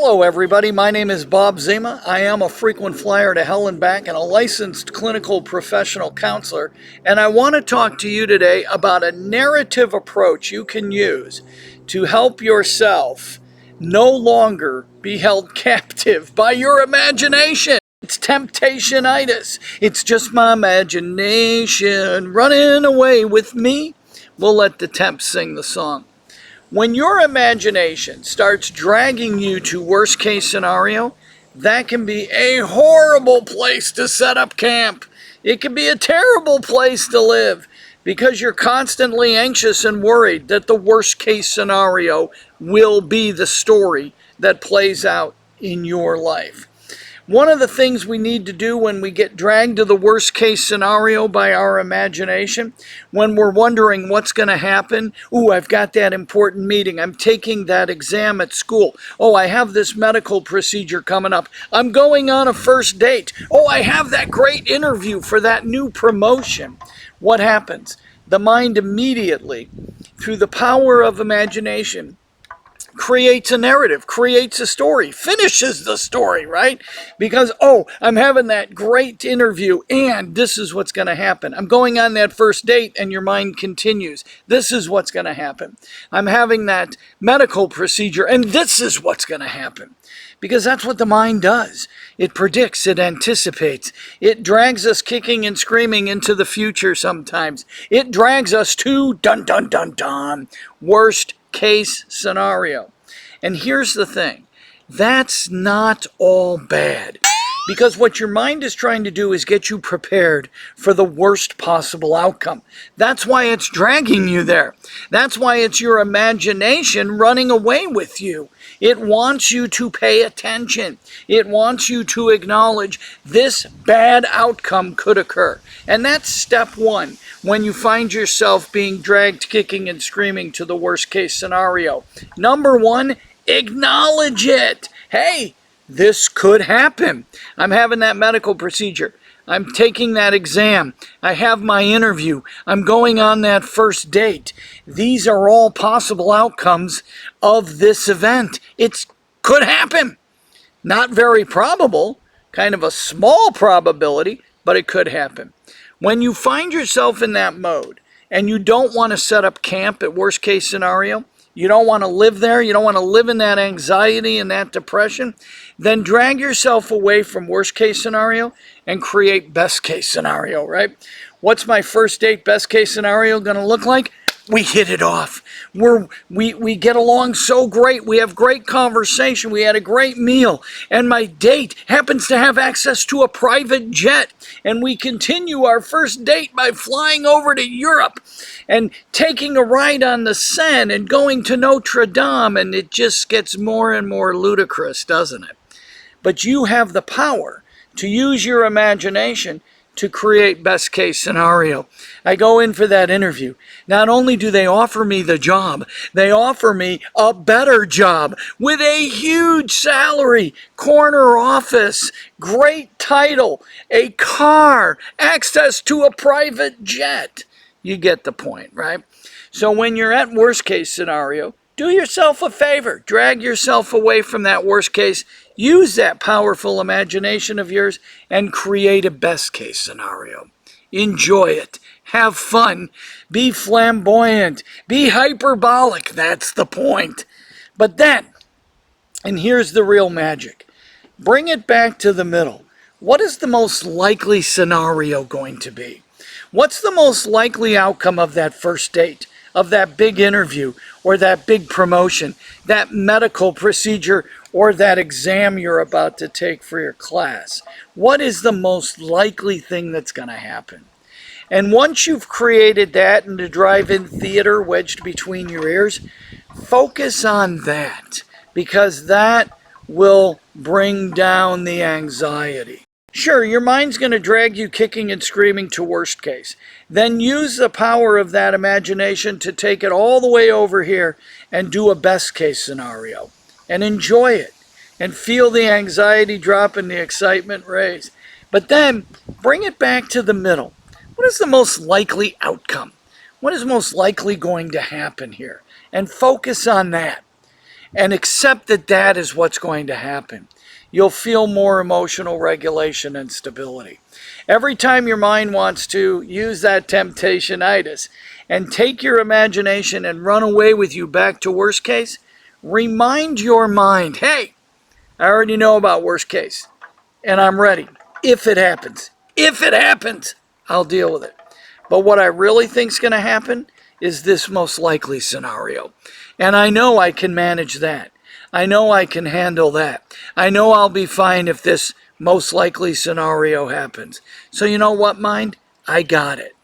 Hello everybody, my name is Bob Zima. I am a frequent flyer to hell and back and a licensed clinical professional counselor, and I want to talk to you today about a narrative approach you can use to help yourself no longer be held captive by your imagination. It's temptationitis. It's just my imagination running away with me. We'll let the temp sing the song. When your imagination starts dragging you to worst case scenario, that can be a horrible place to set up camp. It can be a terrible place to live because you're constantly anxious and worried that the worst case scenario will be the story that plays out in your life. One of the things we need to do when we get dragged to the worst case scenario by our imagination, when we're wondering what's going to happen, ooh, I've got that important meeting, I'm taking that exam at school, oh, I have this medical procedure coming up, I'm going on a first date, oh, I have that great interview for that new promotion. What happens? The mind immediately, through the power of imagination, creates a narrative, creates a story, finishes the story, right? Because, oh, I'm having that great interview and this is what's going to happen. I'm going on that first date and your mind continues. This is what's going to happen. I'm having that medical procedure and this is what's going to happen. Because that's what the mind does. It predicts, it anticipates. It drags us kicking and screaming into the future sometimes. It drags us to, dun dun dun dun, worst case scenario. And here's the thing, that's not all bad, because what your mind is trying to do is get you prepared for the worst possible outcome. That's why it's dragging you there. That's why it's your imagination running away with you. It wants you to pay attention. It wants you to acknowledge this bad outcome could occur. And that's step one when you find yourself being dragged kicking and screaming to the worst case scenario. Number one, acknowledge it. Hey, this could happen. I'm having that medical procedure. I'm taking that exam. I have my interview. I'm going on that first date. These are all possible outcomes of this event. It could happen. Not very probable, kind of a small probability, but it could happen. When you find yourself in that mode and you don't want to set up camp at worst case scenario, you don't want to live there, you don't want to live in that anxiety and that depression, then drag yourself away from worst case scenario and create best case scenario, right? What's my first date best case scenario going to look like? We hit it off. We get along so great. We have great conversation. We had a great meal. And my date happens to have access to a private jet. And we continue our first date by flying over to Europe and taking a ride on the Seine and going to Notre Dame. And it just gets more and more ludicrous, doesn't it? But you have the power to use your imagination to create best case scenario. I go in for that interview. Not only do they offer me the job, they offer me a better job with a huge salary, corner office, great title, a car, access to a private jet. You get the point, right? So when you're at worst case scenario, do yourself a favor. Drag yourself away from that worst case. Use that powerful imagination of yours and create a best case scenario. Enjoy it. Have fun. Be flamboyant. Be hyperbolic. That's the point. But then, and here's the real magic, bring it back to the middle. What is the most likely scenario going to be? What's the most likely outcome of that first date, of that big interview, or that big promotion, that medical procedure, or that exam you're about to take for your class? What is the most likely thing that's going to happen? And once you've created that in the drive-in theater wedged between your ears, focus on that, because that will bring down the anxiety. Sure, your mind's going to drag you kicking and screaming to worst case. Then use the power of that imagination to take it all the way over here and do a best case scenario. And enjoy it. And feel the anxiety drop and the excitement raise. But then bring it back to the middle. What is the most likely outcome? What is most likely going to happen here? And focus on that. and accept that that is what's going to happen. You'll feel more emotional regulation and stability. Every time your mind wants to use that temptationitis and take your imagination and run away with you back to worst case, remind your mind, hey, I already know about worst case and I'm ready. If it happens, I'll deal with it. But what I really think is going to happen is this most likely scenario. And I know I can manage that. I know I can handle that. I know I'll be fine if this most likely scenario happens. So you know what, mind? I got it.